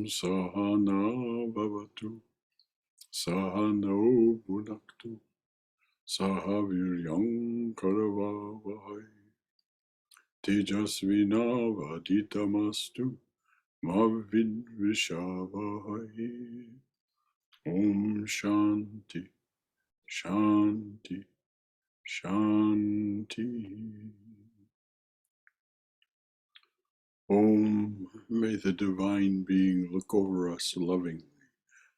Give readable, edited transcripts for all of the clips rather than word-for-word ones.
Sahana Bhavatu Sahano Bhunaktu Sahaviryam Karavavahai Tejasvinavaditamastu Mavidvishavahai. Om Shanti Shanti Shanti. Om, may the Divine Being look over us lovingly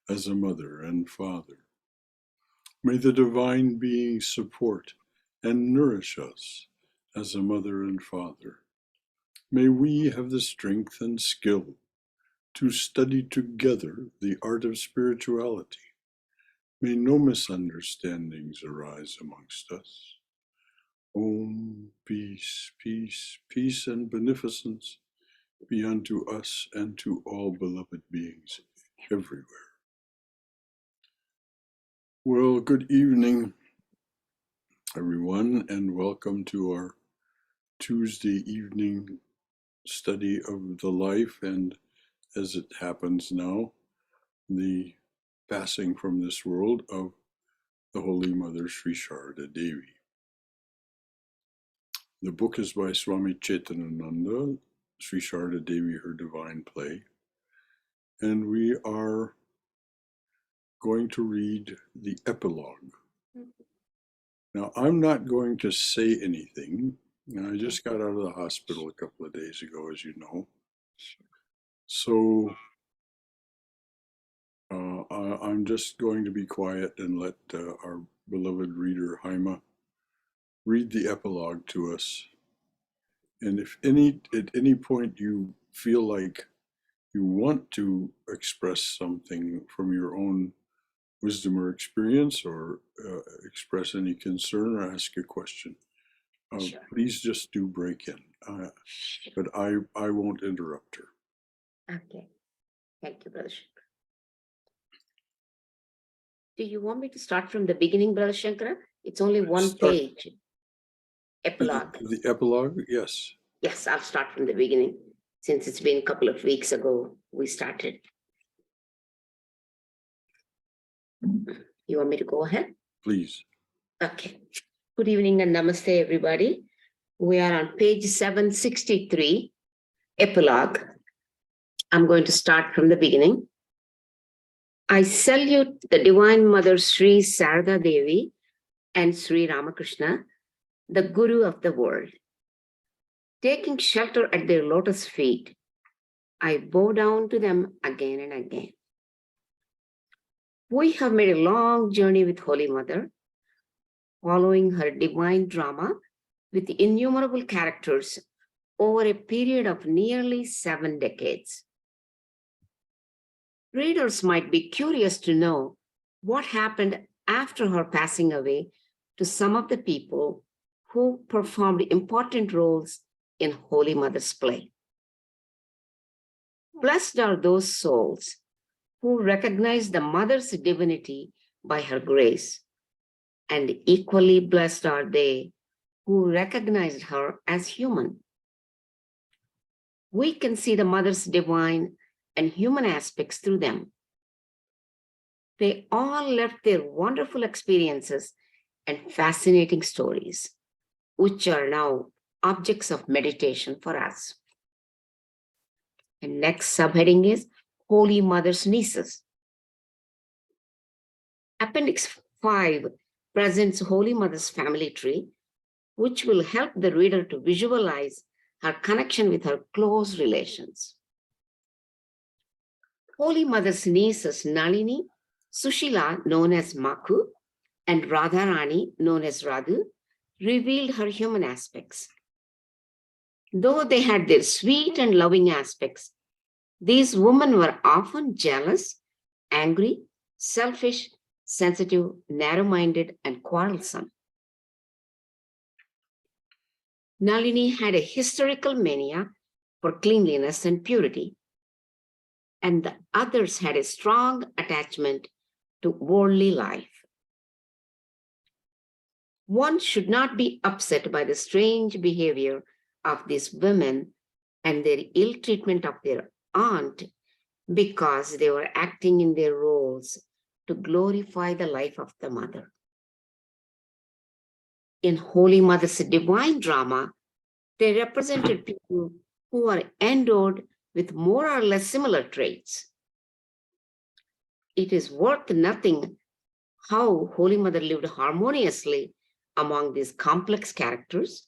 as a mother and father. May the Divine Being support and nourish us as a mother and father. May we have the strength and skill to study together the art of spirituality. May no misunderstandings arise amongst us. Om, peace, peace, peace and beneficence be unto us and to all beloved beings everywhere. Well, good evening, everyone, and welcome to our Tuesday evening study of the life and, as it happens now, the passing from this world of the Holy Mother Sri Sarada Devi. The book is by Swami Chaitanananda, Sri Sarada Devi, Her Divine Play, and we are going to read the epilogue. Now, I'm not going to say anything. I just got out of the hospital a couple of days ago, as you know. So I'm just going to be quiet and let our beloved reader, Haima, read the epilogue to us. And if at any point you feel like you want to express something from your own wisdom or experience, or express any concern or ask a question, sure, please just do break in. But I won't interrupt her. Okay. Thank you, Brother Shankara. Do you want me to start from the beginning, Brother Shankara? It's only one page. Epilogue. The epilogue, yes. Yes, I'll start from the beginning, since it's been a couple of weeks ago we started. You want me to go ahead? Please. Okay. Good evening and namaste, everybody. We are on page 763, epilogue. I'm going to start from the beginning. I salute the Divine Mother Sri Sarada Devi and Sri Ramakrishna, the Guru of the world. Taking shelter at their lotus feet, I bow down to them again and again. We have made a long journey with Holy Mother, following her divine drama with innumerable characters over a period of nearly 7 decades. Readers might be curious to know what happened after her passing away to some of the people who performed important roles in Holy Mother's play. Blessed are those souls who recognize the Mother's divinity by her grace, and equally blessed are they who recognized her as human. We can see the Mother's divine and human aspects through them. They all left their wonderful experiences and fascinating stories, which are now objects of meditation for us. And next subheading is Holy Mother's Nieces. Appendix 5 presents Holy Mother's family tree, which will help the reader to visualize her connection with her close relations. Holy Mother's nieces Nalini, Sushila, known as Maku, and Radharani, known as Radhu, revealed her human aspects. Though they had their sweet and loving aspects, these women were often jealous, angry, selfish, sensitive, narrow-minded, and quarrelsome. Nalini had a hysterical mania for cleanliness and purity, and the others had a strong attachment to worldly life. One should not be upset by the strange behavior of these women and their ill treatment of their aunt, because they were acting in their roles to glorify the life of the mother. In Holy Mother's divine drama, they represented people who are endowed with more or less similar traits. It is worth nothing how Holy Mother lived harmoniously among these complex characters,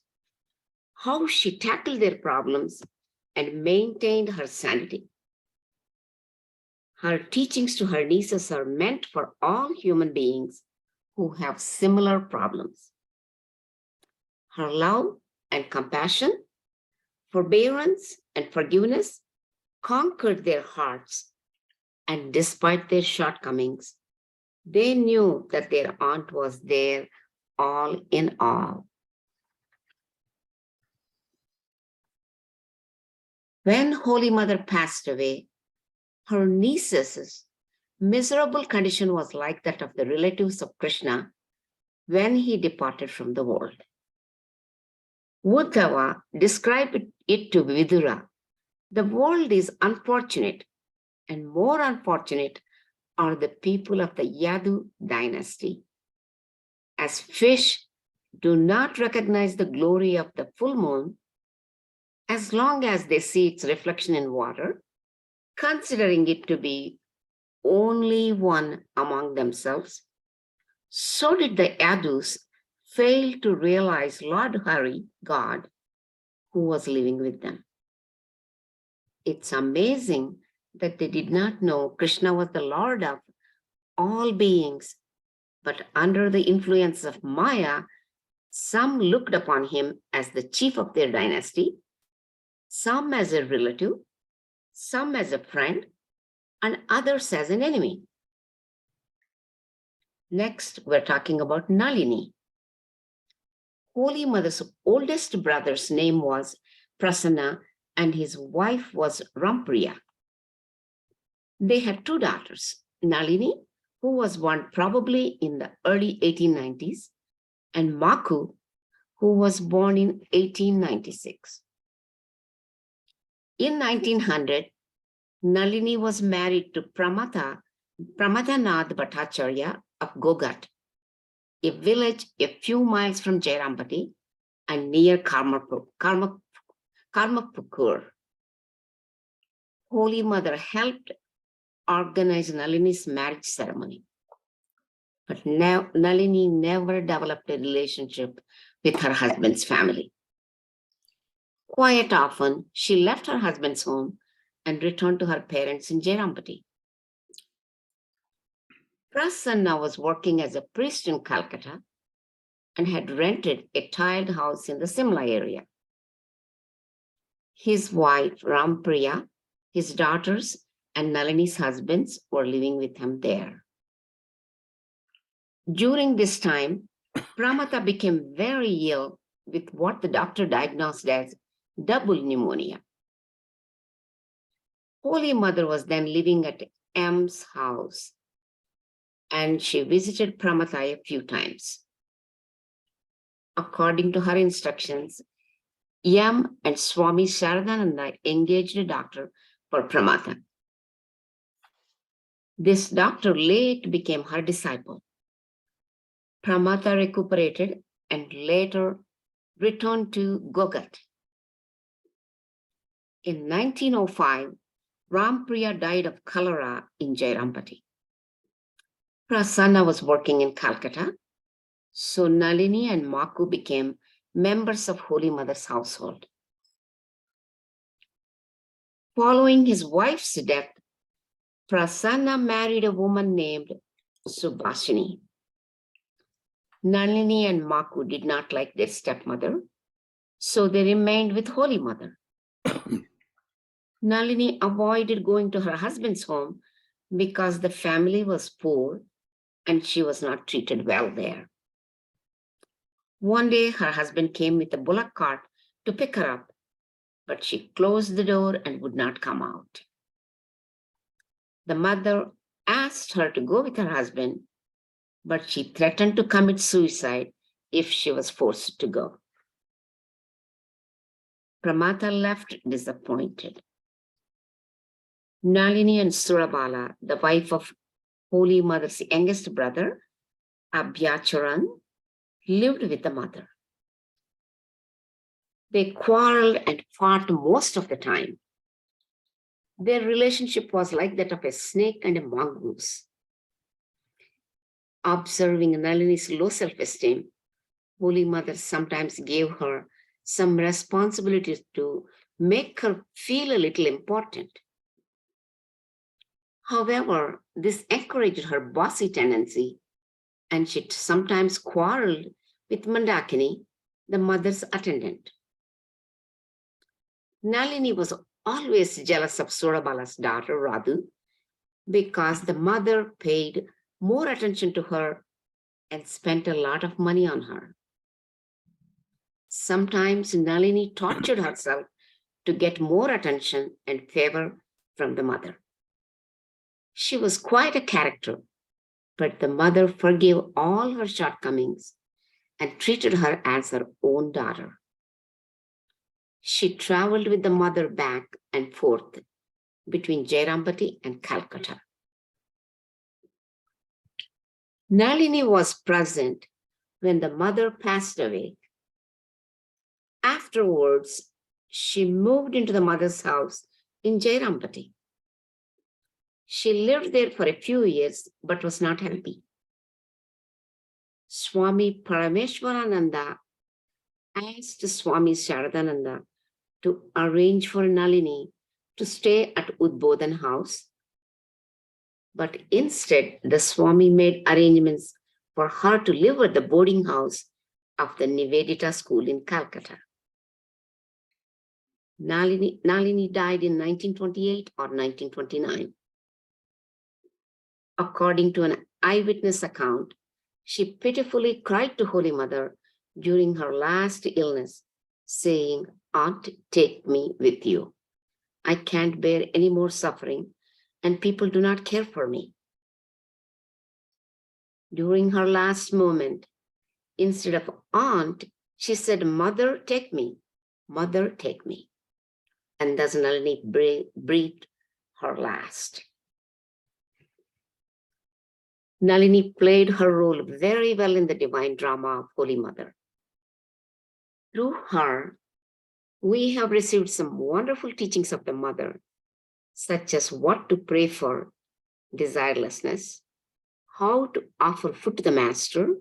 how she tackled their problems and maintained her sanity. Her teachings to her nieces are meant for all human beings who have similar problems. Her love and compassion, forbearance and forgiveness conquered their hearts, and despite their shortcomings, they knew that their aunt was there all in all. When Holy Mother passed away, her niece's miserable condition was like that of the relatives of Krishna when he departed from the world. Uddhava described it to Vidura. The world is unfortunate, and more unfortunate are the people of the Yadu dynasty. As fish do not recognize the glory of the full moon as long as they see its reflection in water, considering it to be only one among themselves, so did the Yadus fail to realize Lord Hari, God, who was living with them. It's amazing that they did not know Krishna was the Lord of all beings, but under the influence of Maya, some looked upon him as the chief of their dynasty, some as a relative, some as a friend, and others as an enemy. Next, we're talking about Nalini. Holy Mother's oldest brother's name was Prasanna, and his wife was Rampriya. They had two daughters, Nalini, who was born probably in the early 1890s, and Maku, who was born in 1896. In 1900, Nalini was married to Pramatanath Bhattacharya of Gogat, a village a few miles from Jairampati and near Karmapukur. Holy Mother helped organize Nalini's marriage ceremony. But Nalini never developed a relationship with her husband's family. Quite often, she left her husband's home and returned to her parents in Jairampati. Prasanna was working as a priest in Calcutta and had rented a tiled house in the Simla area. His wife, Rampriya, his daughters, and Nalini's husbands were living with him there. During this time, Pramata became very ill with what the doctor diagnosed as double pneumonia. Holy Mother was then living at M's house, and she visited Pramata a few times. According to her instructions, Yam and Swami Saradananda engaged a doctor for Pramata. This doctor late became her disciple. Pramata recuperated and later returned to Gogat. In 1905, Rampriya died of cholera in Jairampati. Prasanna was working in Calcutta, so Nalini and Maku became members of Holy Mother's household. Following his wife's death, Prasanna married a woman named Subhashini. Nalini and Maku did not like their stepmother, so they remained with Holy Mother. Nalini avoided going to her husband's home because the family was poor and she was not treated well there. One day, her husband came with a bullock cart to pick her up, but she closed the door and would not come out. The mother asked her to go with her husband, but she threatened to commit suicide if she was forced to go. Pramata left disappointed. Nalini and Surabala, the wife of Holy Mother's youngest brother, Abhyacharan, lived with the mother. They quarreled and fought most of the time. Their relationship was like that of a snake and a mongoose. Observing Nalini's low self-esteem, Holy Mother sometimes gave her some responsibilities to make her feel a little important. However, this encouraged her bossy tendency, and she sometimes quarreled with Mandakini, the mother's attendant. Nalini was always jealous of Surabala's daughter, Radhu, because the mother paid more attention to her and spent a lot of money on her. Sometimes Nalini tortured herself to get more attention and favor from the mother. She was quite a character, but the mother forgave all her shortcomings and treated her as her own daughter. She traveled with the mother back and forth between Jairambati and Calcutta. Nalini was present when the mother passed away. Afterwards, she moved into the mother's house in Jairambati. She lived there for a few years, but was not happy. Swami Parameshwarananda asked Swami Sharadananda to arrange for Nalini to stay at Udbodhan house. But instead, the Swami made arrangements for her to live at the boarding house of the Nivedita school in Calcutta. Nalini died in 1928 or 1929. According to an eyewitness account, she pitifully cried to Holy Mother during her last illness, saying, "Aunt, take me with you. I can't bear any more suffering, and people do not care for me." During her last moment, instead of "Aunt," she said, "Mother, take me. Mother, take me." And thus Nalini breathed her last. Nalini played her role very well in the divine drama of Holy Mother. Through her, we have received some wonderful teachings of the Mother, such as what to pray for desirelessness, how to offer food to the Master,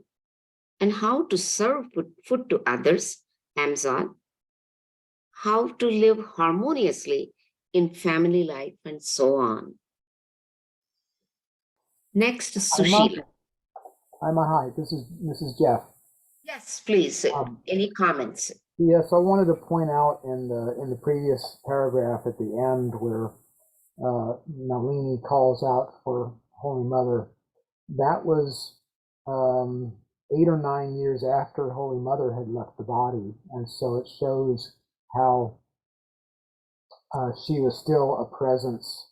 and how to serve food to others, Amzad, how to live harmoniously in family life, and so on. Next, Sushila. Hi, this is Jeff. Yes, please. Any comments? Yes, I wanted to point out in the previous paragraph at the end where Nalini calls out for Holy Mother. That was 8 or 9 years after Holy Mother had left the body, and so it shows how she was still a presence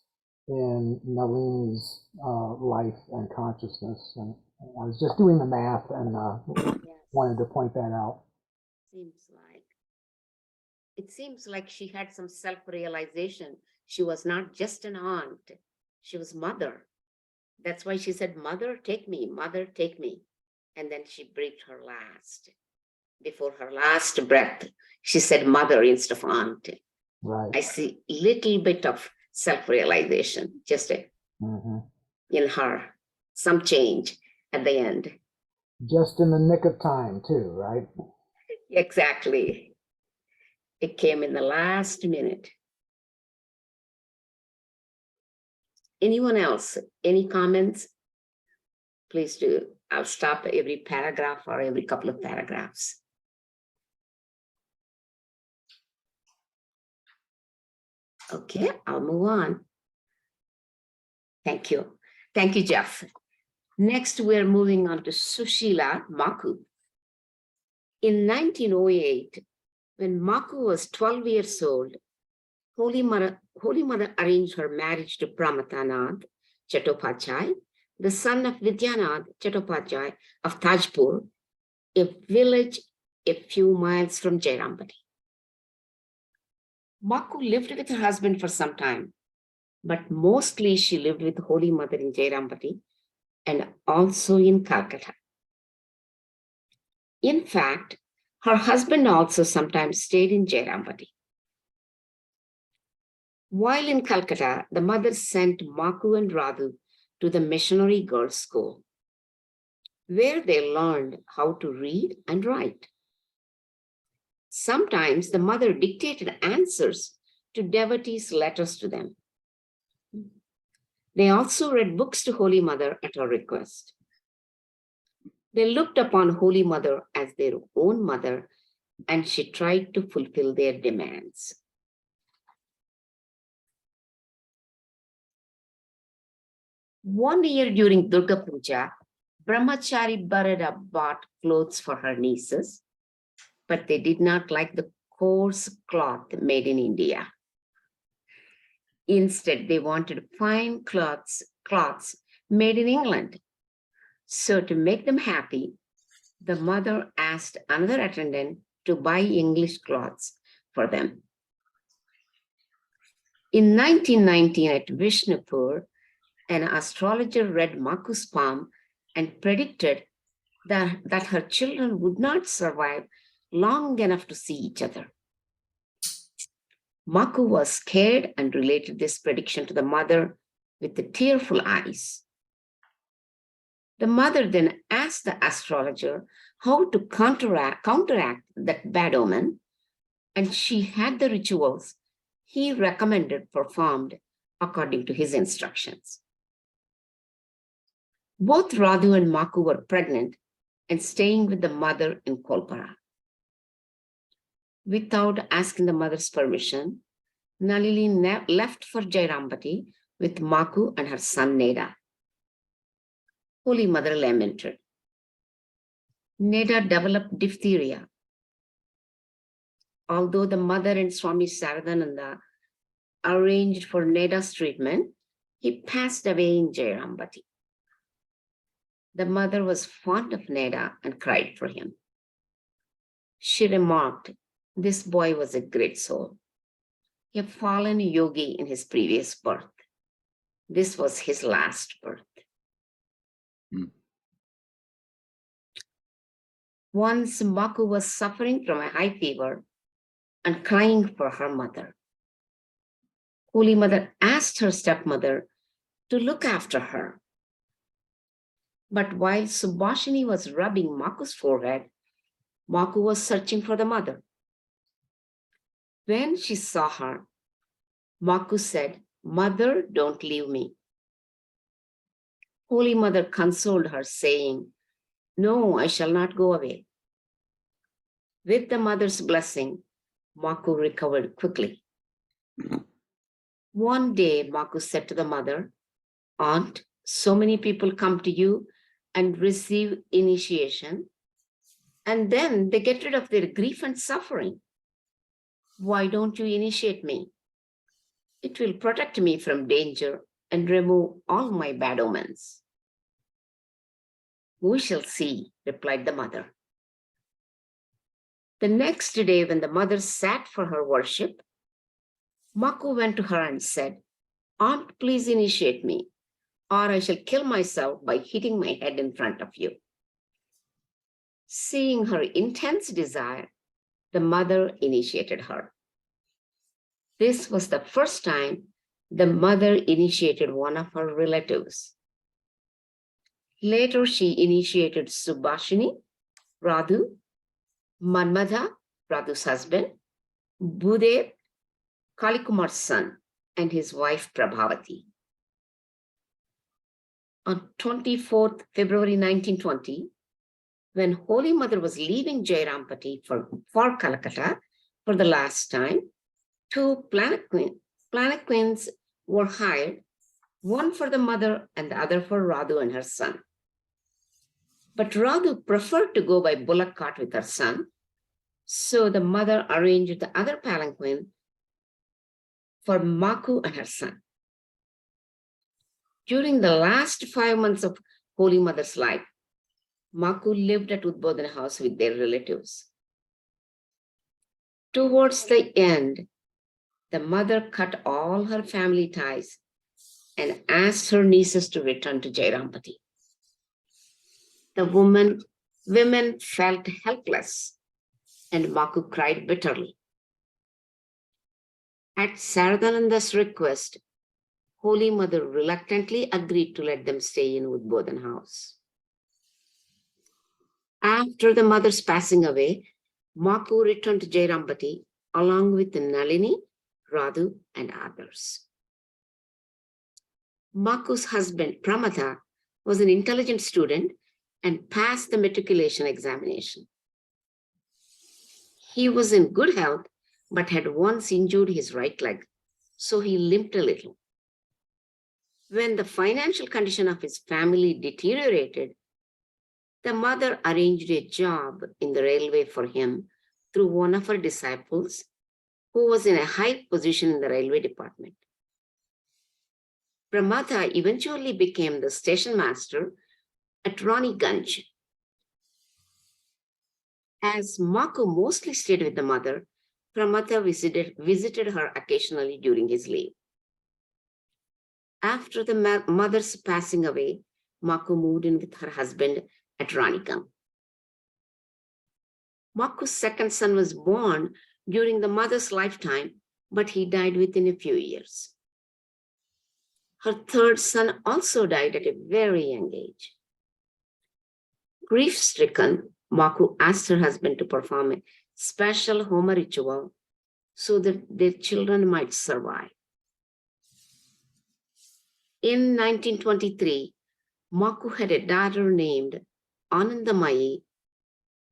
in Nalini's life and consciousness. And I was just doing the math and wanted to point that out. It seems like she had some self-realization. She was not just an aunt, she was mother. That's why she said, "Mother, take me, mother, take me." And then she breathed her last. Before her last breath, she said mother instead of aunt. Right. I see a little bit of self-realization just in her, some change at the end. Just in the nick of time too, right? Exactly. It came in the last minute. Anyone else? Any comments? Please do. I'll stop every paragraph or every couple of paragraphs. Okay, I'll move on. Thank you. Thank you, Jeff. Next, we're moving on to Sushila Maku. In 1908, when Maku was 12 years old, Holy Mother arranged her marriage to Pramatanath Chattopadhyay, the son of Vidyanath Chattopadhyay of Tajpur, a village a few miles from Jairambati. Maku lived with her husband for some time, but mostly she lived with Holy Mother in Jairampati and also in Calcutta. In fact, her husband also sometimes stayed in Jairampati. While in Calcutta, the mother sent Maku and Radhu to the missionary girls' school, where they learned how to read and write. Sometimes the mother dictated answers to devotees' letters to them. They also read books to Holy Mother at her request. They looked upon Holy Mother as their own mother, and she tried to fulfill their demands. One year during Durga Puja, Brahmachari Bharata bought clothes for her nieces, but they did not like the coarse cloth made in India. Instead, they wanted fine cloths made in England. So to make them happy, the mother asked another attendant to buy English cloths for them. In 1919 at Vishnupur, an astrologer read Maku's palm and predicted that her children would not survive long enough to see each other. Maku was scared and related this prediction to the mother with the tearful eyes. The mother then asked the astrologer how to counteract that bad omen, and she had the rituals he recommended performed according to his instructions. Both Radhu and Maku were pregnant and staying with the mother in Kolkara. Without asking the mother's permission, Nalini left for Jairampati with Maku and her son Neda. Holy Mother lamented. Neda developed diphtheria. Although the mother and Swami Saradananda arranged for Neda's treatment, he passed away in Jairampati. The mother was fond of Neda and cried for him. She remarked, this boy was a great soul, a fallen yogi in his previous birth. This was his last birth. Once Maku was suffering from a high fever and crying for her mother. Holy Mother asked her stepmother to look after her. But while Subhashini was rubbing Maku's forehead, Maku was searching for the mother. When she saw her, Maku said, "Mother, don't leave me." Holy Mother consoled her, saying, "No, I shall not go away." With the mother's blessing, Maku recovered quickly. One day, Maku said to the mother, "Aunt, so many people come to you and receive initiation, and then they get rid of their grief and suffering. Why don't you initiate me? It will protect me from danger and remove all my bad omens." "We shall see," replied the mother. The next day, when the mother sat for her worship, Maku went to her and said, "Aunt, please initiate me, or I shall kill myself by hitting my head in front of you." Seeing her intense desire, the mother initiated her. This was the first time the mother initiated one of her relatives. Later, she initiated Subhashini, Radhu, Manmadha, Radhu's husband, Bhudev, Kalikumar's son, and his wife Prabhavati. On 24th February 1920, when Holy Mother was leaving Jairampati for Calcutta for the last time, two planet queens were hired, one for the mother and the other for Radhu and her son. But Radhu preferred to go by bullock cart with her son, so the mother arranged the other palanquin for Maku and her son. During the last 5 months of Holy Mother's life, Maku lived at Udbodhana house with their relatives. Towards the end, the mother cut all her family ties and asked her nieces to return to Jairampati. The women felt helpless, and Maku cried bitterly. At Saradananda's request, Holy Mother reluctantly agreed to let them stay in Udbodhan house. After the mother's passing away, Maku returned to Jairampati along with Nalini, Radhu, and others. Maku's husband, Pramatha, was an intelligent student and passed the matriculation examination. He was in good health, but had once injured his right leg, so he limped a little. When the financial condition of his family deteriorated, the mother arranged a job in the railway for him through one of her disciples, who was in a high position in the railway department. Pramatha eventually became the station master at Raniganj. As Maku mostly stayed with the mother, Pramatha visited her occasionally during his leave. After the mother's passing away, Maku moved in with her husband at Ranikam. Maku's second son was born during the mother's lifetime, but he died within a few years. Her third son also died at a very young age. Grief-stricken, Maku asked her husband to perform a special Homa ritual so that their children might survive. In 1923, Maku had a daughter named Anandamayi,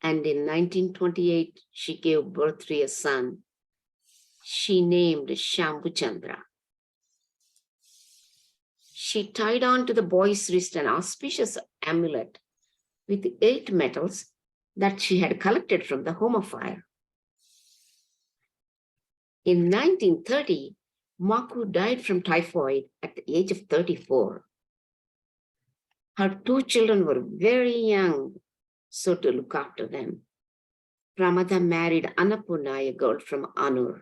and in 1928, she gave birth to a son she named Shambhuchandra. She tied on to the boy's wrist an auspicious amulet with 8 metals that she had collected from the Homa fire. In 1930, Maku died from typhoid at the age of 34. Her 2 children were very young, so to look after them, Pramatha married Annapurna, a girl from Anur.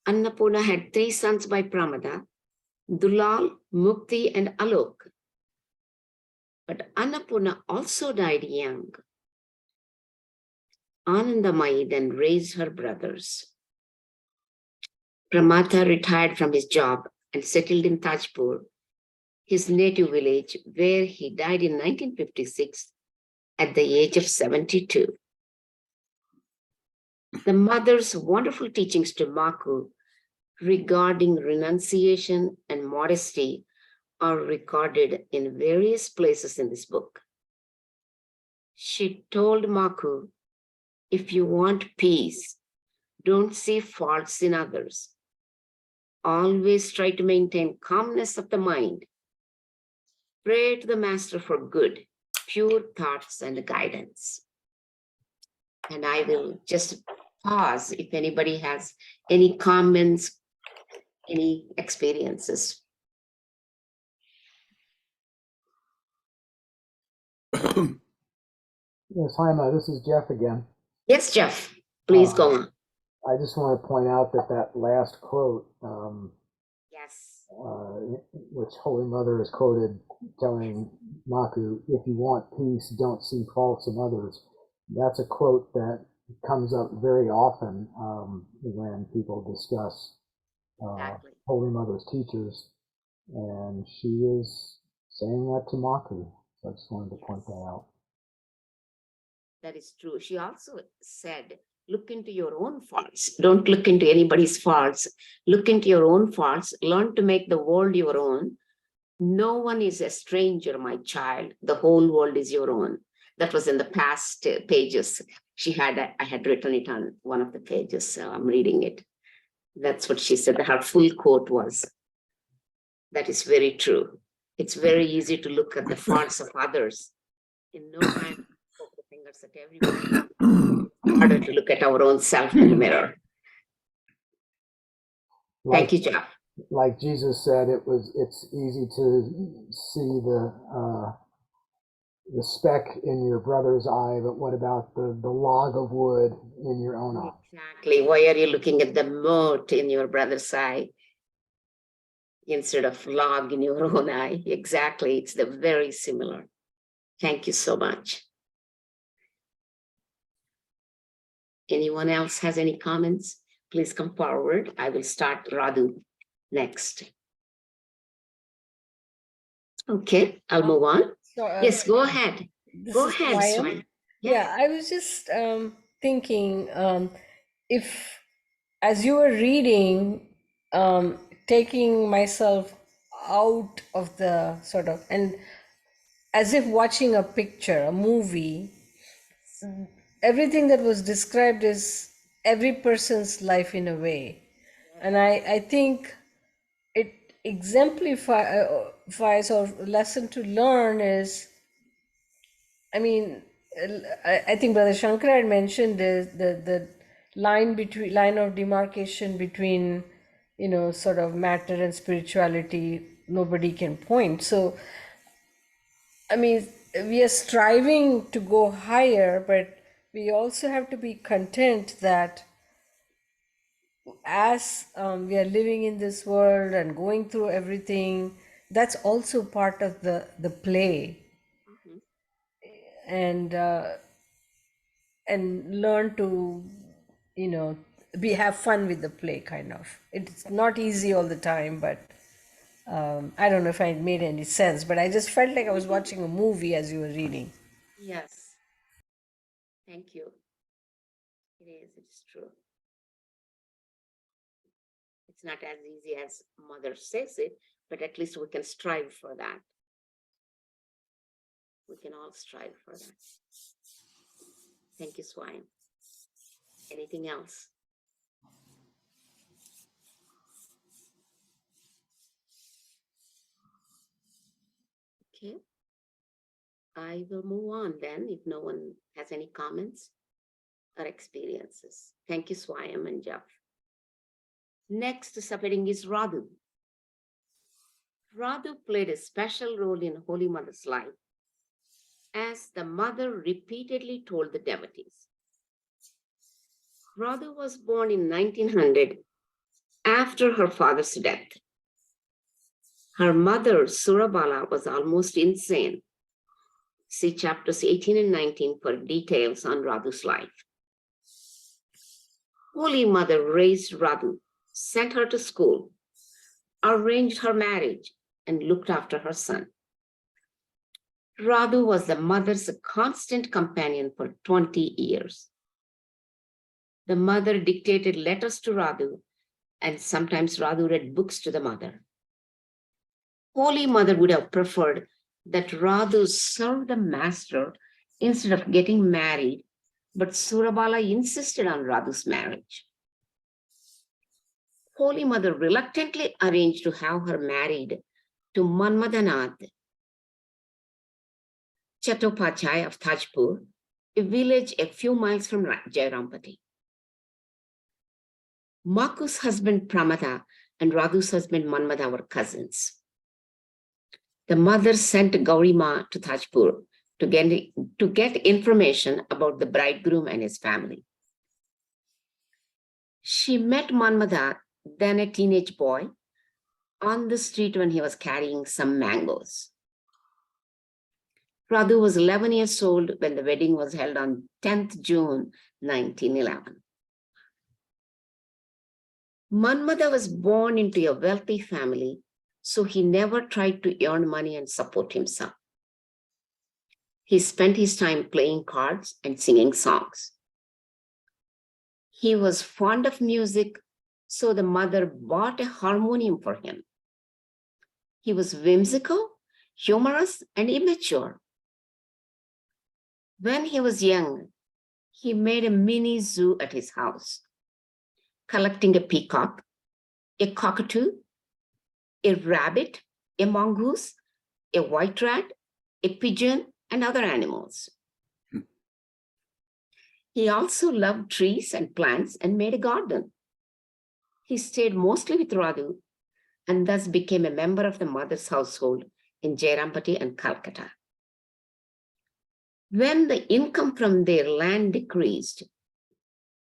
Annapurna had 3 sons by Pramatha, Dulal, Mukti, and Alok. But Annapurna also died young. Anandamayi then raised her brothers. Pramatha retired from his job and settled in Tajpur, his native village, where he died in 1956 at the age of 72. The mother's wonderful teachings to Maku regarding renunciation and modesty are recorded in various places in this book. She told Maku, if you want peace, don't see faults in others. Always try to maintain calmness of the mind. Pray to the Master for good, pure thoughts and guidance. And I will just pause if anybody has any comments, any experiences. Yes, hi, Ma. This is Jeff again. Yes, Jeff, please go on. I just want to point out that last quote, Yes. which Holy Mother is quoted telling Maku, if you want peace, don't see faults in others. That's a quote that comes up very often when people discuss Exactly. Holy Mother's teachers, and she is saying that to Maku. So I just wanted to point that out. That is true. She also said, look into your own faults. Don't look into anybody's faults. Look into your own faults. Learn to make the world your own. No one is a stranger, my child. The whole world is your own. That was in the past pages. I had written it on one of the pages, so I'm reading it. That's what she said. Her full quote was. That is very true. It's very easy to look at the faults of others. In no time, poke the fingers at everybody. It's harder to look at our own self in the mirror. Thank you, Jeff. Like Jesus said, it's easy to see the speck in your brother's eye, but what about the log of wood in your own eye? Exactly. Why are you looking at the mote in your brother's eye? instead of log in your own eye. Exactly, it's the very similar. Thank you so much. Anyone else has any comments? Please come forward. I will start Radhu next. Okay, I'll move on. So, Yes, go ahead. this Go is ahead, Swayam. Swayam. Yeah, I was just thinking if, as you were reading, taking myself out of the sort of, and as if watching a picture, a movie, everything that was described is every person's life in a way. And I think it exemplifies or lesson to learn is, I mean, I think Brother Shankara had mentioned the line of demarcation between, sort of matter and spirituality. Nobody can point. So, I mean, we are striving to go higher, but we also have to be content that as we are living in this world and going through everything, that's also part of the play. And learn to, have fun with the play, kind of. It's not easy all the time, but I don't know if I made any sense, but I just felt like I was watching a movie as you were reading. Yes. Thank you. It's true. It's not as easy as mother says it, but at least we can strive for that. We can all strive for that. Thank you, Swayam. Anything else? Okay. I will move on then if no one has any comments or experiences. Thank you, Swayam and Jeff. Next suffering is Radhu. Radhu played a special role in Holy Mother's life, as the mother repeatedly told the devotees. Radhu was born in 1900 after her father's death. Her mother, Surabala, was almost insane. See chapters 18 and 19 for details on Radhu's life. Holy Mother raised Radhu, sent her to school, arranged her marriage, and looked after her son. Radhu was the mother's constant companion for 20 years. The mother dictated letters to Radhu, and sometimes Radhu read books to the mother. Holy Mother would have preferred that Radhu serve the master instead of getting married, but Surabala insisted on Radhu's marriage. Holy Mother reluctantly arranged to have her married to Manmadanath Chattopadhyay of Tajpur, a village a few miles from Jairampati. Maku's husband Pramada and Radhu's husband Manmada were cousins. The mother sent Gaurima to Tajpur to get information about the bridegroom and his family. She met Manmada, then a teenage boy, on the street when he was carrying some mangoes. Radhu was 11 years old when the wedding was held on 10th June, 1911. Manmada was born into a wealthy family, so he never tried to earn money and support himself. He spent his time playing cards and singing songs. He was fond of music, so the mother bought a harmonium for him. He was whimsical, humorous, and immature. When he was young, he made a mini zoo at his house, collecting a peacock, a cockatoo, a rabbit, a mongoose, a white rat, a pigeon, and other animals. He also loved trees and plants and made a garden. He stayed mostly with Radhu and thus became a member of the mother's household in Jairampati and Calcutta. When the income from their land decreased,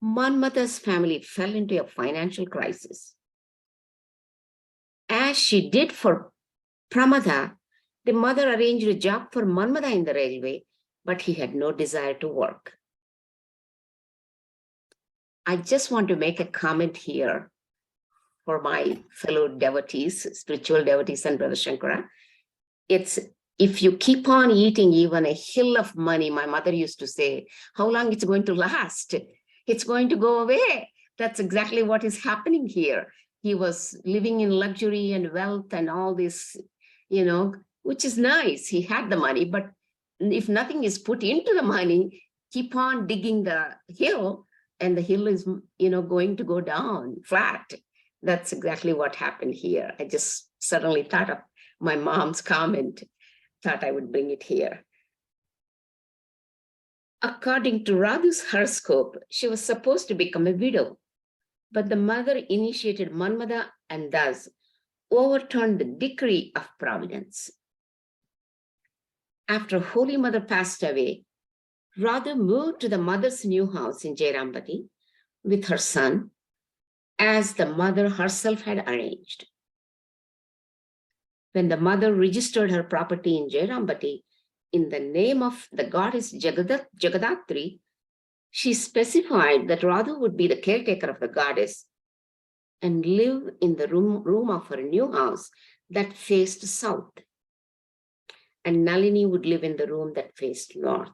Manmada's family fell into a financial crisis. As she did for Pramada, the mother arranged a job for Manmada in the railway, but he had no desire to work. I just want to make a comment here for my fellow devotees, spiritual devotees and Brother Shankara. It's if you keep on eating even a hill of money, my mother used to say, how long it's going to last? It's going to go away. That's exactly what is happening here. He was living in luxury and wealth and all this, which is nice. He had the money, but if nothing is put into the money, keep on digging the hill, and the hill is, going to go down flat. That's exactly what happened here. I just suddenly thought of my mom's comment, thought I would bring it here. According to Radhu's horoscope, she was supposed to become a widow, but the mother initiated Manmada and thus overturned the decree of providence. After Holy Mother passed away, Radha moved to the mother's new house in Jairambati with her son, as the mother herself had arranged. When the mother registered her property in Jairambati in the name of the goddess Jagadatri, she specified that Radha would be the caretaker of the goddess and live in the room of her new house that faced south, and Nalini would live in the room that faced north.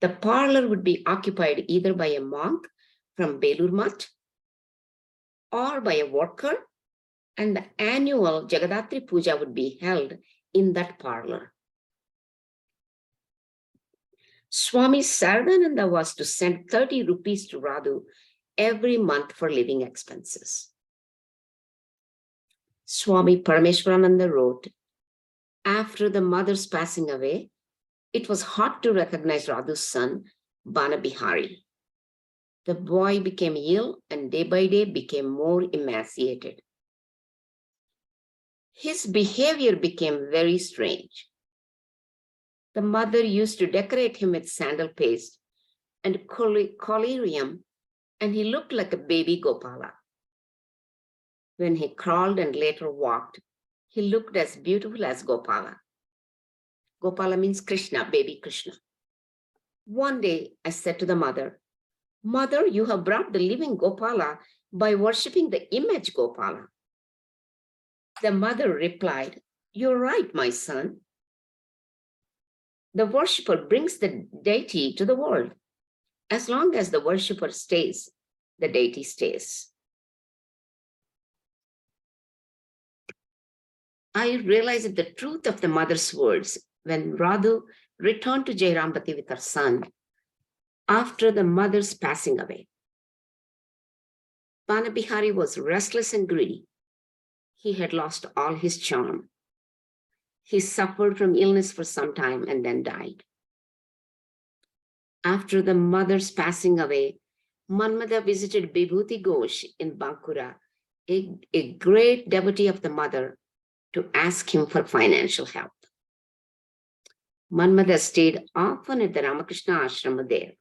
The parlor would be occupied either by a monk from Belur Math or by a worker, and the annual Jagadatri Puja would be held in that parlor. Swami Saradananda was to send 30 rupees to Radhu every month for living expenses. Swami Parameshwarananda wrote, after the mother's passing away, it was hard to recognize Radhu's son, Bana Bihari. The boy became ill and day by day became more emaciated. His behavior became very strange. The mother used to decorate him with sandal paste and collyrium, and he looked like a baby Gopala. When he crawled and later walked, he looked as beautiful as Gopala. Gopala means Krishna, baby Krishna. One day I said to the mother, Mother, you have brought the living Gopala by worshipping the image Gopala. The mother replied, you're right, my son. The worshipper brings the deity to the world. As long as the worshipper stays, the deity stays. I realized the truth of the mother's words when Radhu returned to Jairambati with her son after the mother's passing away. Bana Bihari was restless and greedy. He had lost all his charm. He suffered from illness for some time and then died. After the mother's passing away, Manmada visited Vibhuti Ghosh in Bankura, a great devotee of the mother, to ask him for financial help. Manmada stayed often at the Ramakrishna Ashrama there.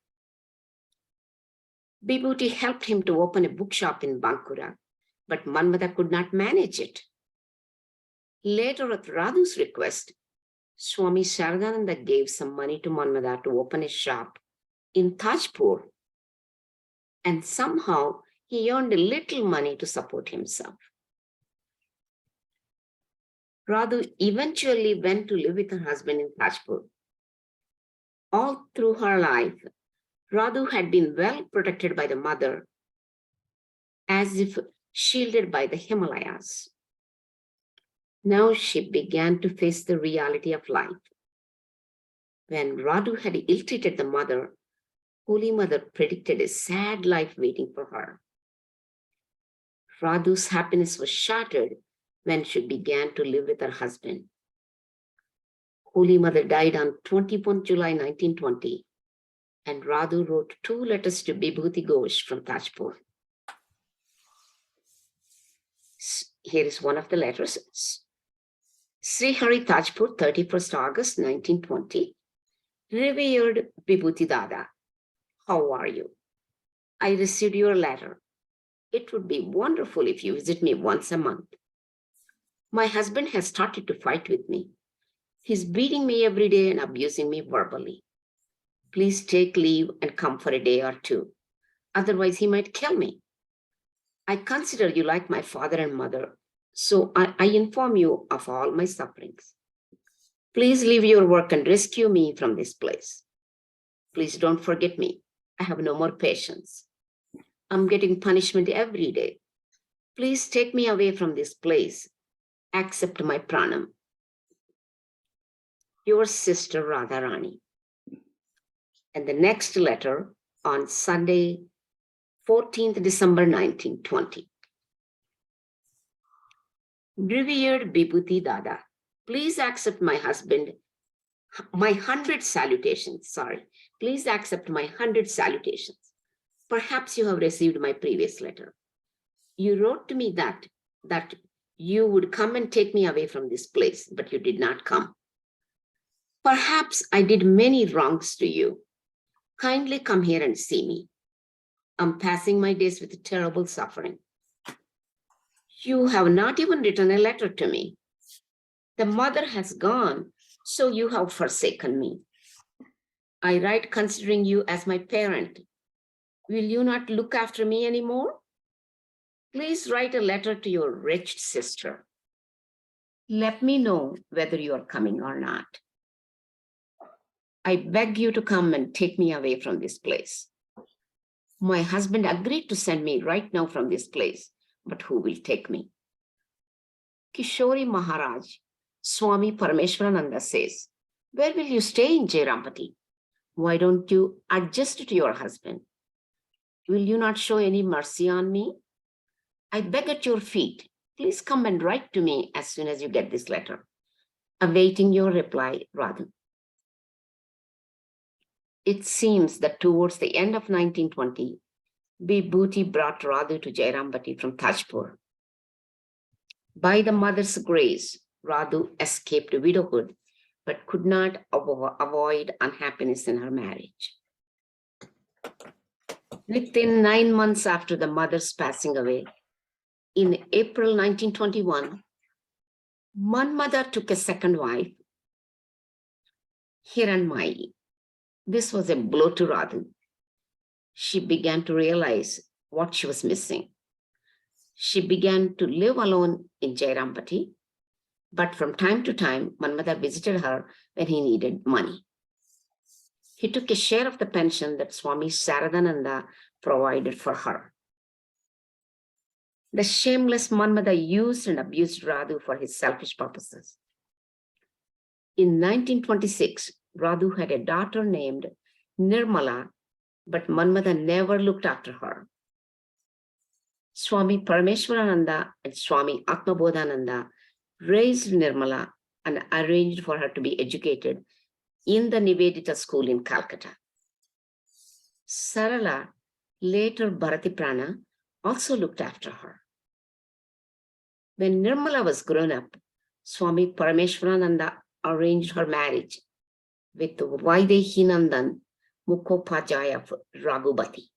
Vibhuti helped him to open a bookshop in Bankura, but Manmada could not manage it. Later, at Radhu's request, Swami Saradananda gave some money to Manmada to open a shop in Tajpur, and somehow he earned a little money to support himself. Radhu eventually went to live with her husband in Tajpur. All through her life, Radhu had been well protected by the mother, as if shielded by the Himalayas. Now she began to face the reality of life. When Radhu had ill-treated the mother, Holy Mother predicted a sad life waiting for her. Radhu's happiness was shattered when she began to live with her husband. Holy Mother died on 21 July 1920, and Radhu wrote 2 letters to Vibhuti Ghosh from Tajpur. Here is one of the letters. Sri Hari Tajpur, 31st August 1920. Revered Vibhuti Dada, how are you? I received your letter. It would be wonderful if you visit me once a month. My husband has started to fight with me. He's beating me every day and abusing me verbally. Please take leave and come for a day or two. Otherwise, he might kill me. I consider you like my father and mother, so I inform you of all my sufferings. Please leave your work and rescue me from this place. Please don't forget me. I have no more patience. I'm getting punishment every day. Please take me away from this place. Accept my pranam. Your sister Radharani. And the next letter on Sunday, 14th December 1920. Revered Bibhuti Dada, please accept my 100 salutations. Please accept my 100 salutations. Perhaps you have received my previous letter. You wrote to me that you would come and take me away from this place, but you did not come. Perhaps I did many wrongs to you. Kindly come here and see me. I'm passing my days with terrible suffering. You have not even written a letter to me. The mother has gone, so you have forsaken me. I write considering you as my parent. Will you not look after me anymore? Please write a letter to your wretched sister. Let me know whether you are coming or not. I beg you to come and take me away from this place. My husband agreed to send me right now from this place, but who will take me? Kishori Maharaj, Swami Parameshwarananda says, where will you stay in Jairampati? Why don't you adjust to your husband? Will you not show any mercy on me? I beg at your feet, please come and write to me as soon as you get this letter. Awaiting your reply, Radha. It seems that towards the end of 1920, Vibhuti brought Radhu to Jairambati from Tajpur. By the mother's grace, Radhu escaped widowhood, but could not avoid unhappiness in her marriage. Within 9 months after the mother's passing away, in April 1921, Manmada took a second wife, Hiranmayi. This was a blow to Radhu. She began to realize what she was missing. She began to live alone in Jairampati, but from time to time, Manmada visited her when he needed money. He took a share of the pension that Swami Saradananda provided for her. The shameless Manmada used and abused Radhu for his selfish purposes. In 1926, Radhu had a daughter named Nirmala, but Manmada never looked after her. Swami Parameshwarananda and Swami Atmabodhananda raised Nirmala and arranged for her to be educated in the Nivedita school in Calcutta. Sarala, later Bharati Prana, also looked after her. When Nirmala was grown up, Swami Parameshwarananda arranged her marriage with Vaidehinandan Mukhopajaya of Raghubati.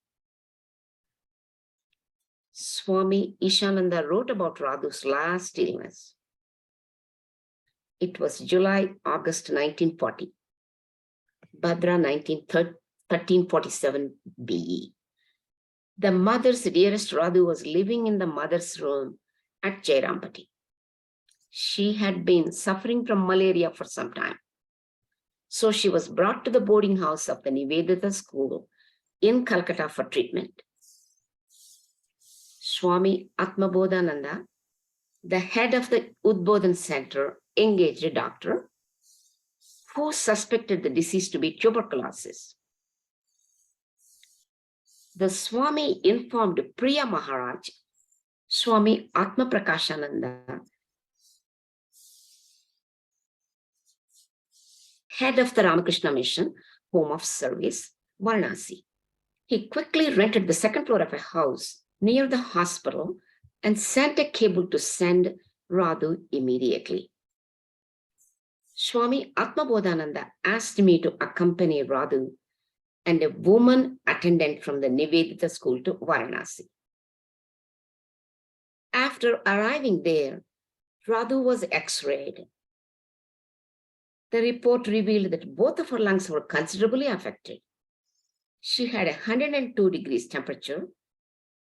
Swami Ishananda wrote about Radhu's last illness. It was July-August 1940, Bhadra 1347 BE. The mother's dearest Radhu was living in the mother's room at Jairampati. She had been suffering from malaria for some time. So she was brought to the boarding house of the Nivedita school in Calcutta for treatment. Swami Atmabodhananda, the head of the Udbodhan Center, engaged a doctor who suspected the disease to be tuberculosis. The Swami informed Priya Maharaj, Swami Atma Prakashananda, head of the Ramakrishna Mission, Home of Service, Varanasi. He quickly rented the second floor of a house near the hospital and sent a cable to send Radhu immediately. Swami Atmabodhananda asked me to accompany Radhu and a woman attendant from the Nivedita school to Varanasi. After arriving there, Radhu was x-rayed. The report revealed that both of her lungs were considerably affected. She had 102 degrees temperature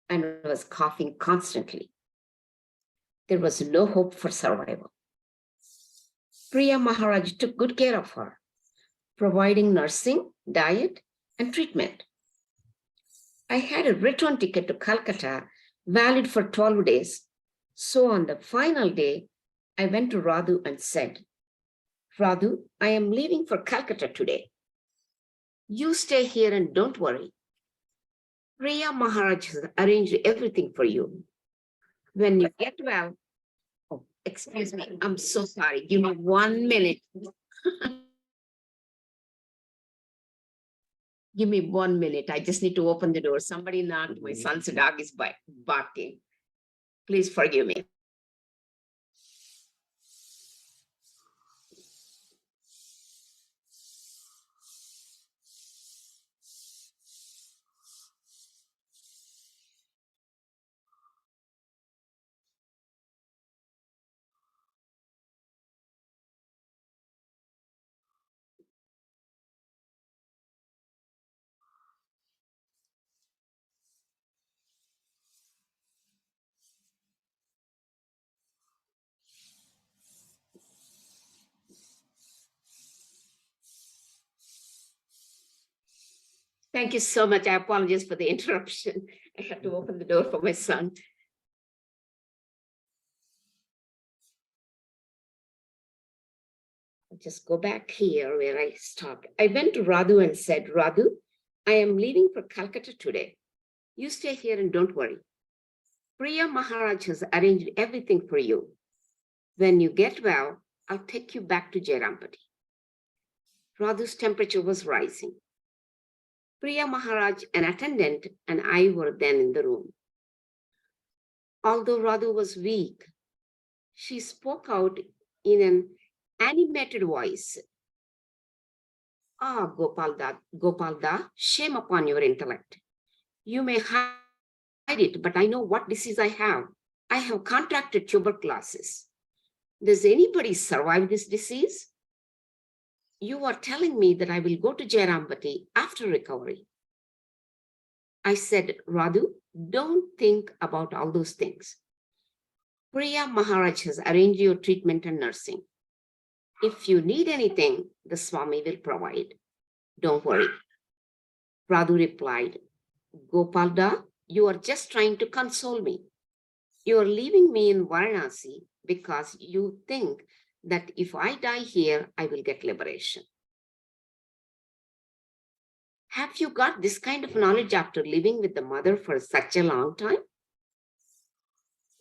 and was coughing constantly. There was no hope for survival. Priya Maharaj took good care of her, providing nursing, diet, and treatment. I had a return ticket to Calcutta, valid for 12 days. So on the final day, I went to Radhu and said, Radhu, I am leaving for Calcutta today. You stay here and don't worry. Priya Maharaj has arranged everything for you. When you get well, oh, excuse me, I'm so sorry. Give me 1 minute. Give me 1 minute. I just need to open the door. Somebody knocked. My son's dog is barking. Please forgive me. Thank you so much. I apologize for the interruption. I had to open the door for my son. I'll just go back here where I stopped. I went to Radhu and said, Radhu, I am leaving for Calcutta today. You stay here and don't worry. Priya Maharaj has arranged everything for you. When you get well, I'll take you back to Jairampati. Radhu's temperature was rising. Priya Maharaj, an attendant, and I were then in the room. Although Radhu was weak, she spoke out in an animated voice. Ah, Gopalda, shame upon your intellect. You may hide it, but I know what disease I have. I have contracted tuberculosis. Does anybody survive this disease? You are telling me that I will go to Jairampati after recovery. I said, Radhu, don't think about all those things. Priya Maharaj has arranged your treatment and nursing. If you need anything, the Swami will provide. Don't worry. Radhu replied, Gopalda, you are just trying to console me. You are leaving me in Varanasi because you think that if I die here, I will get liberation. Have you got this kind of knowledge after living with the mother for such a long time?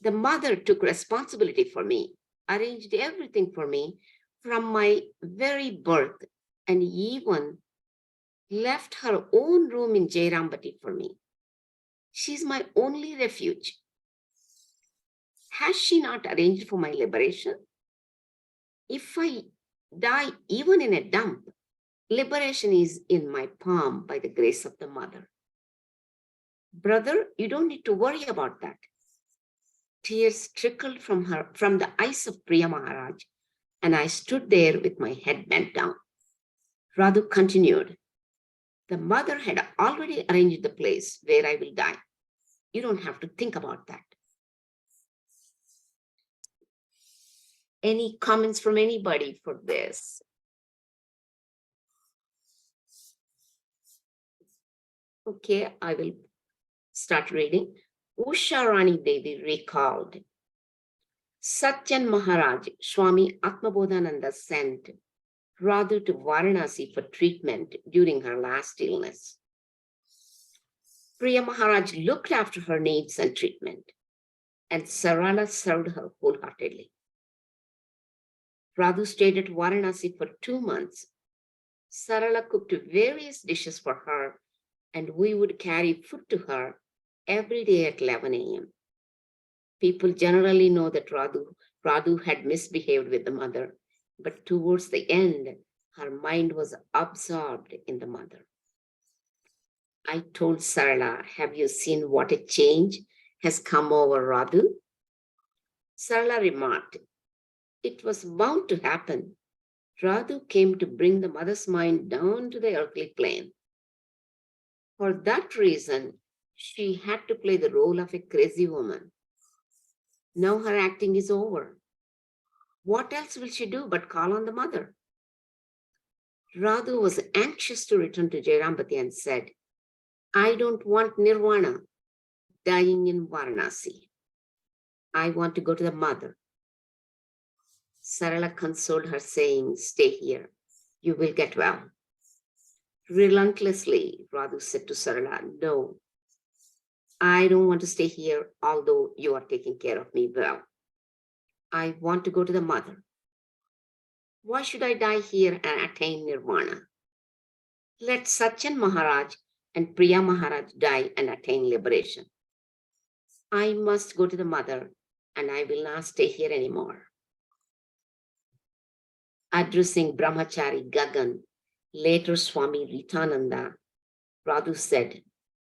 The mother took responsibility for me, arranged everything for me from my very birth, and even left her own room in Jairampati for me. She's my only refuge. Has she not arranged for my liberation? If I die even in a dump, liberation is in my palm by the grace of the mother. Brother, you don't need to worry about that. Tears trickled from the eyes of Priya Maharaj, and I stood there with my head bent down. Radhu continued, the mother had already arranged the place where I will die. You don't have to think about that. Any comments from anybody for this? Okay, I will start reading. Usha Rani Devi recalled, Satyan Maharaj, Swami Atmabodhananda sent Radhu to Varanasi for treatment during her last illness. Priya Maharaj looked after her needs and treatment, and Sarada served her wholeheartedly. Radhu stayed at Varanasi for 2 months. Sarala cooked various dishes for her, and we would carry food to her every day at 11 a.m. People generally know that Radhu had misbehaved with the mother, but towards the end, her mind was absorbed in the mother. I told Sarala, have you seen what a change has come over Radhu? Sarala remarked, "It was bound to happen. Radhu came to bring the mother's mind down to the earthly plane. For that reason, she had to play the role of a crazy woman. Now her acting is over. What else will she do but call on the mother?" Radhu was anxious to return to Jairambati and said, "I don't want nirvana, dying in Varanasi. I want to go to the mother." Sarala consoled her, saying, "Stay here. You will get well." Relentlessly, Radhu said to Sarala, "No, I don't want to stay here, although you are taking care of me well. I want to go to the mother. Why should I die here and attain nirvana? Let Sachin Maharaj and Priya Maharaj die and attain liberation. I must go to the mother, and I will not stay here anymore." Addressing Brahmachari Gagan, later Swami Ritananda, Radhu said,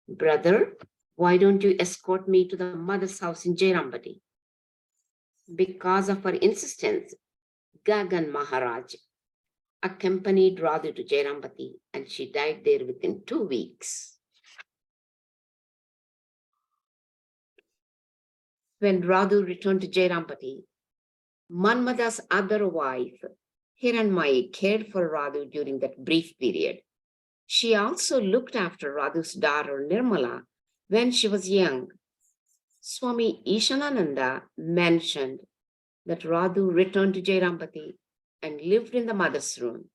"Brother, why don't you escort me to the mother's house in Jairambati?" Because of her insistence, Gagan Maharaj accompanied Radhu to Jairambati, and she died there within 2 weeks. When Radhu returned to Jairambati, Manmada's other wife, Hiranmayi, cared for Radhu during that brief period. She also looked after Radhu's daughter Nirmala when she was young. Swami Ishanananda mentioned that Radhu returned to Jairambati and lived in the mother's room.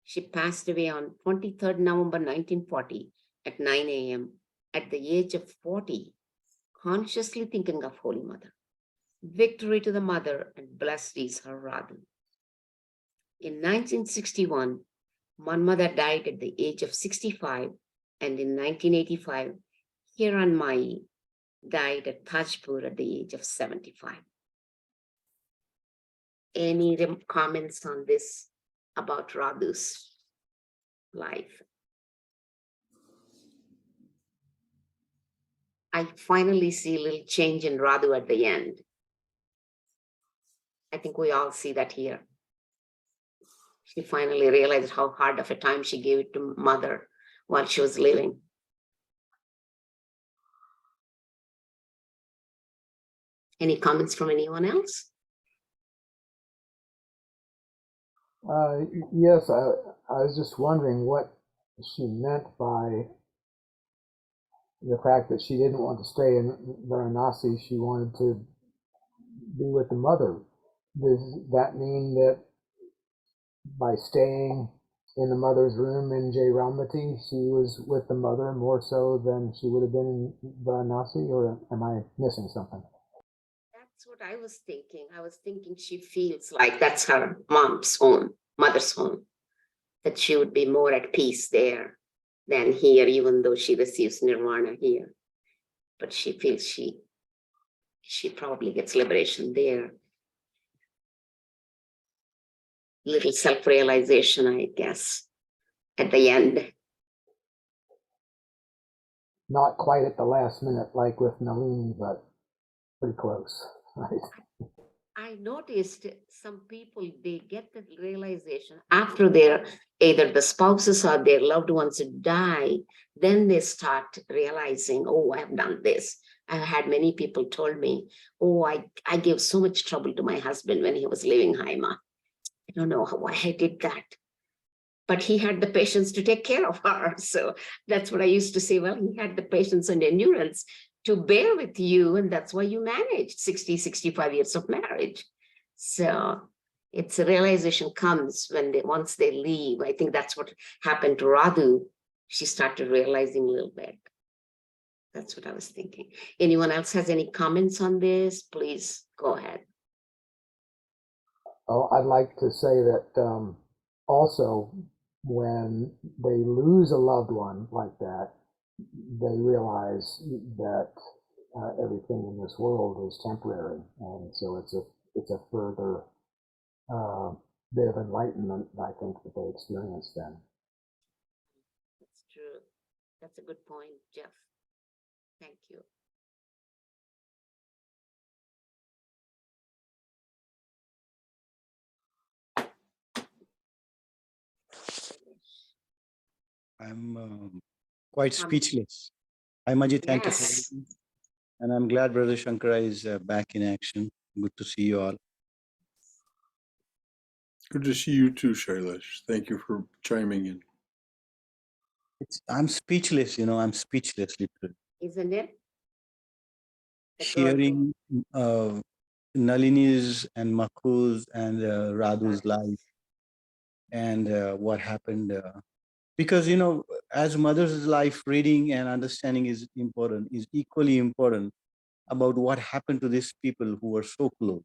She passed away on 23rd November 1940 at 9 a.m. at the age of 40, consciously thinking of Holy Mother. Victory to the mother, and blessed is her Radhu. In 1961, Manmada died at the age of 65, and in 1985, Hiranmayi died at Tajpur at the age of 75. Any comments on this about Radhu's life? I finally see a little change in Radhu at the end. I think we all see that here. She finally realized how hard of a time she gave it to mother while she was living. Any comments from anyone else? Yes, I was just wondering what she meant by the fact that she didn't want to stay in Varanasi. She wanted to be with the mother. Does that mean that by staying in the mother's room in Jairambati, she was with the mother more so than she would have been in Varanasi, or am I missing something? That's what I was thinking. I was thinking she feels like that's her mom's home, mother's home, that she would be more at peace there than here, even though she receives nirvana here. But she feels she probably gets liberation there. Little self-realization, I guess, at the end. Not quite at the last minute like with Nalini, but pretty close, right? I noticed some people, they get the realization after either the spouses or their loved ones die, then they start realizing, oh, I have done this. I've had many people told me, oh, I gave so much trouble to my husband when he was living Haima. I don't know why I did that. But he had the patience to take care of her. So that's what I used to say. Well, he had the patience and endurance to bear with you, and that's why you managed 60, 65 years of marriage. So it's a realization comes when once they leave. I think that's what happened to Radhu. She started realizing a little bit. That's what I was thinking. Anyone else has any comments on this? Please go ahead. Oh, I'd like to say that also when they lose a loved one like that, they realize that everything in this world is temporary, and so it's a further bit of enlightenment, I think, that they experience then. That's true. That's a good point, Jeff. Thank you. I'm quite Um, speechless. Hi, Maji. Thank you for yes. waiting. And I'm glad Brother Shankara is back in action. Good to see you all. Good to see you too, Shailesh. Thank you for chiming in. I'm speechless, I'm speechless, literally. Isn't it? The good. Hearing Nalini's and Maku's and Radhu's Right. life and what happened. Because, as mother's life, reading and understanding is important, is equally important about what happened to these people who were so close.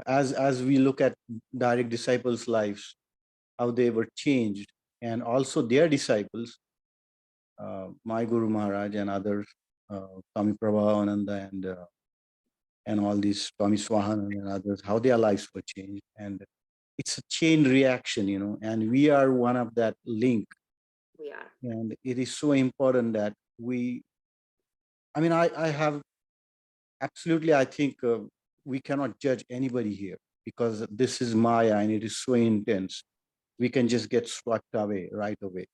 As we look at direct disciples' lives, how they were changed, and also their disciples, my Guru Maharaj and others, Swami Prabhavananda and all these Swami Swahananda and others, how their lives were changed. And it's a chain reaction, and we are one of that link. We are. And it is so important that I have absolutely, I think we cannot judge anybody here because this is Maya and it is so intense. We can just get swept away right away,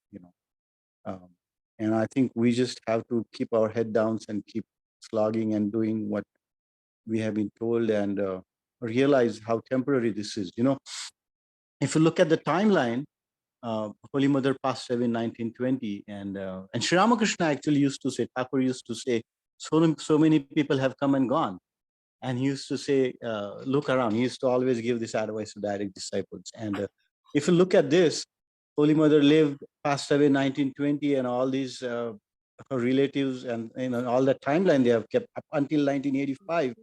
and I think we just have to keep our head down and keep slogging and doing what we have been told and realize how temporary this is. If you look at the timeline, Holy Mother passed away in 1920, and Sri Ramakrishna actually used to say, Thakur used to say, so many people have come and gone. And he used to say, look around. He used to always give this advice to direct disciples. And if you look at this, Holy Mother lived, passed away in 1920, and all these her relatives and all that timeline they have kept up until 1985.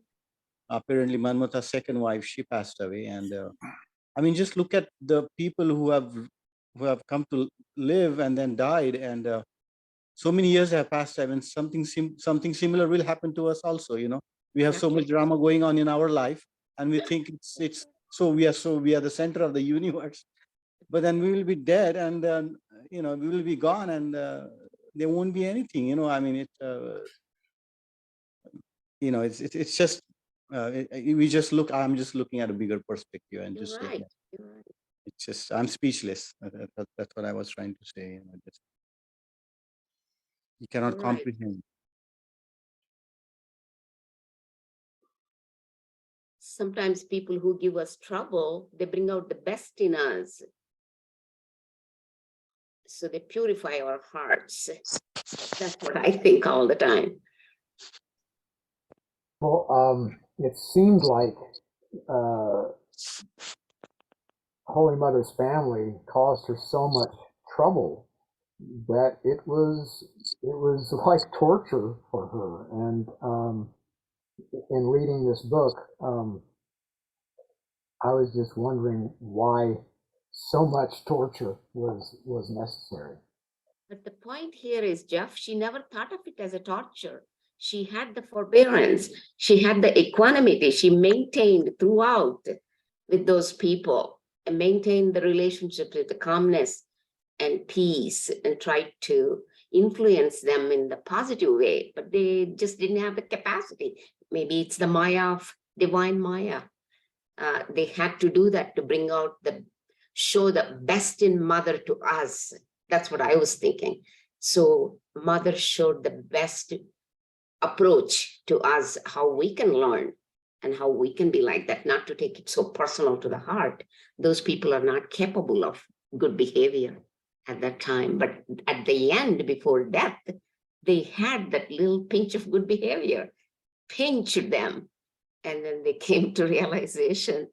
Apparently, Manmatha's second wife, she passed away. And just look at the people who have come to live and then died. And so many years have passed. Something similar will happen to us also. We have so much drama going on in our life, and we think it's so we are the center of the universe. But then we will be dead, and we will be gone, and there won't be anything. It's just we just look. I'm just looking at a bigger perspective and You're just right. looking at You're right. it's just I'm speechless. That's what I was trying to say. You cannot You're right. comprehend. Sometimes people who give us trouble, they bring out the best in us. So they purify our hearts. That's what I think all the time. Well, it seemed like Holy Mother's family caused her so much trouble that it was like torture for her. And in reading this book, I was just wondering why so much torture was necessary. But the point here is, Jeff, she never thought of it as a torture. She had the forbearance. She had the equanimity. She maintained throughout with those people and maintained the relationship with the calmness and peace and tried to influence them in the positive way, but they just didn't have the capacity. Maybe it's the Maya of divine Maya. They had to do that to bring out show the best in mother to us. That's what I was thinking. So mother showed the best approach to us, how we can learn and how we can be like that, not to take it so personal to the heart. Those people are not capable of good behavior at that time. But at the end, before death, they had that little pinch of good behavior, pinched them. And then they came to realization,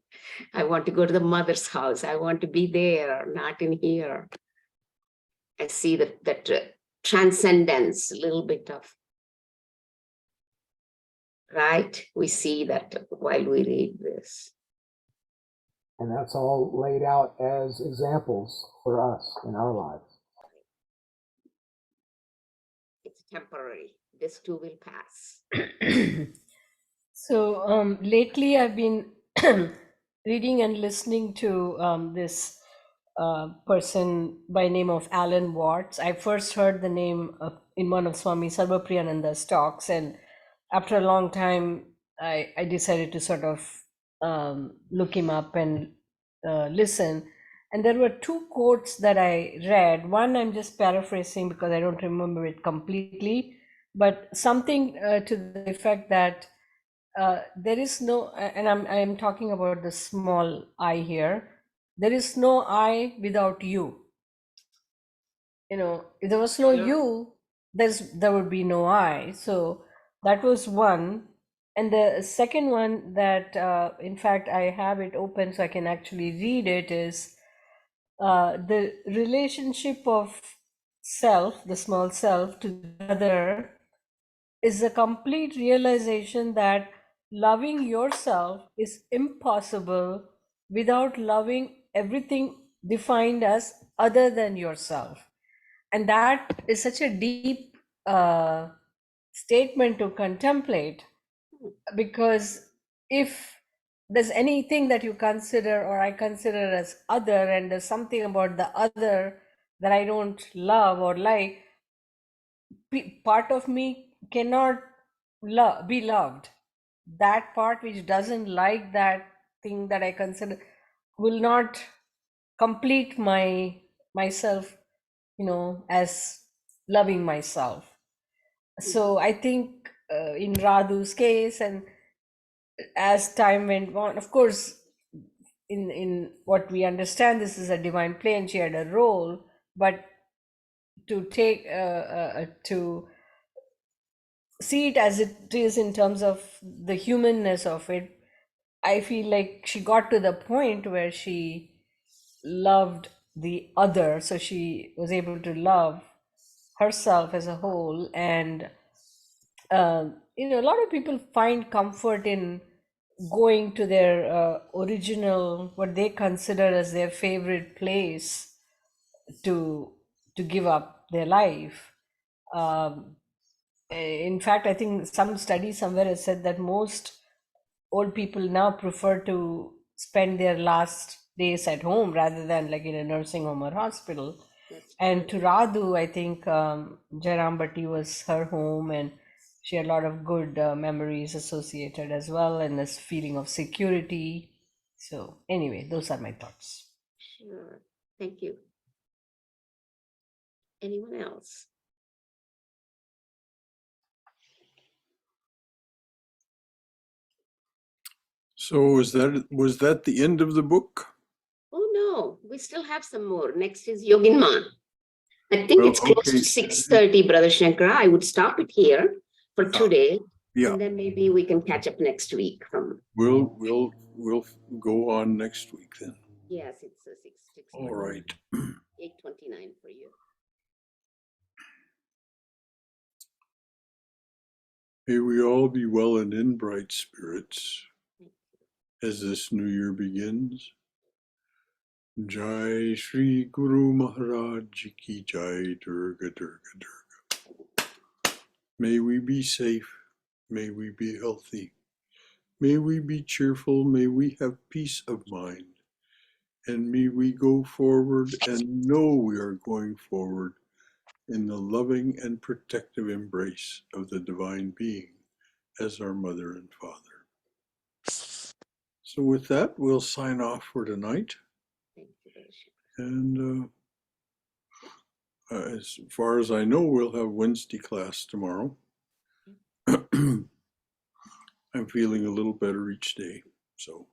I want to go to the mother's house. I want to be there, not in here. I see that transcendence, a little bit of, right? We see that while we read this. And that's all laid out as examples for us in our lives. It's temporary. This too will pass. So lately I've been reading and listening to this person by name of Alan Watts. I first heard the name in one of Swami Sarvapriyananda's talks, and after a long time, I decided to sort of look him up and listen. And there were two quotes that I read. One I'm just paraphrasing because I don't remember it completely, but something to the effect that there is no, and I'm talking about the small I here. There is no I without you. You know, if there was no you, there would be no I. So that was one. And the second one that, in fact, I have it open so I can actually read it is the relationship of self, the small self, to the other is a complete realization that loving yourself is impossible without loving everything defined as other than yourself. And that is such a deep statement to contemplate, because if there's anything that you consider or I consider as other, and there's something about the other that I don't love or like, part of me cannot be loved. That part which doesn't like that thing that I consider will not complete myself, you know, as loving myself. So I think in Radhu's case, and as time went on, of course, in what we understand, this is a divine play and she had a role, but to take to see it as it is in terms of the humanness of it, I feel like she got to the point where she loved the other, so she was able to love herself as a whole. And you know, a lot of people find comfort in going to their original, what they consider as their favorite place to give up their life. um, in fact, I think some study somewhere has said that most old people now prefer to spend their last days at home rather than like in a nursing home or hospital. That's And true. to Radhu, I think Jairam Bhatti was her home, and she had a lot of good memories associated as well, and this feeling of security. So anyway, those are my thoughts. Sure. Thank you. Anyone else? So was that the end of the book? Oh, no, we still have some more. Next is Yoginman. I think Well, it's close okay. to 6:30, Brother Shankara. I would stop it here for today, Yeah, and then maybe we can catch up next week from, we'll go on next week then. yes, it's a 6, All right. 8:29 for you. May we all be well and in bright spirits as this new year begins. Jai Shri Guru Maharaj Ki Jai, Durga Durga Durga. May we be safe. May we be healthy. May we be cheerful. May we have peace of mind. And may we go forward and know we are going forward in the loving and protective embrace of the Divine Being as our Mother and Father. So with that, we'll sign off for tonight. Thank you, Brother Shankara. And as far as I know, we'll have Wednesday class tomorrow. I'm feeling a little better each day. So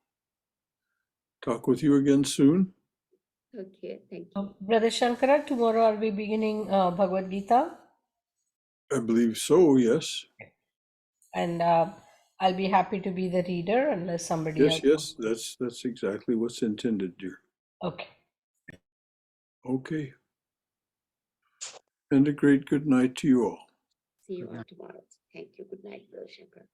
talk with you again soon. Okay, thank you. Brother Shankara, tomorrow are we beginning Bhagavad Gita? I believe so, yes. And I'll be happy to be the reader unless somebody Yes, else. yes, that's exactly what's intended, dear. Okay. Okay. And a great good night to you all. See you all tomorrow. Thank you. Good night, Brother Shankara.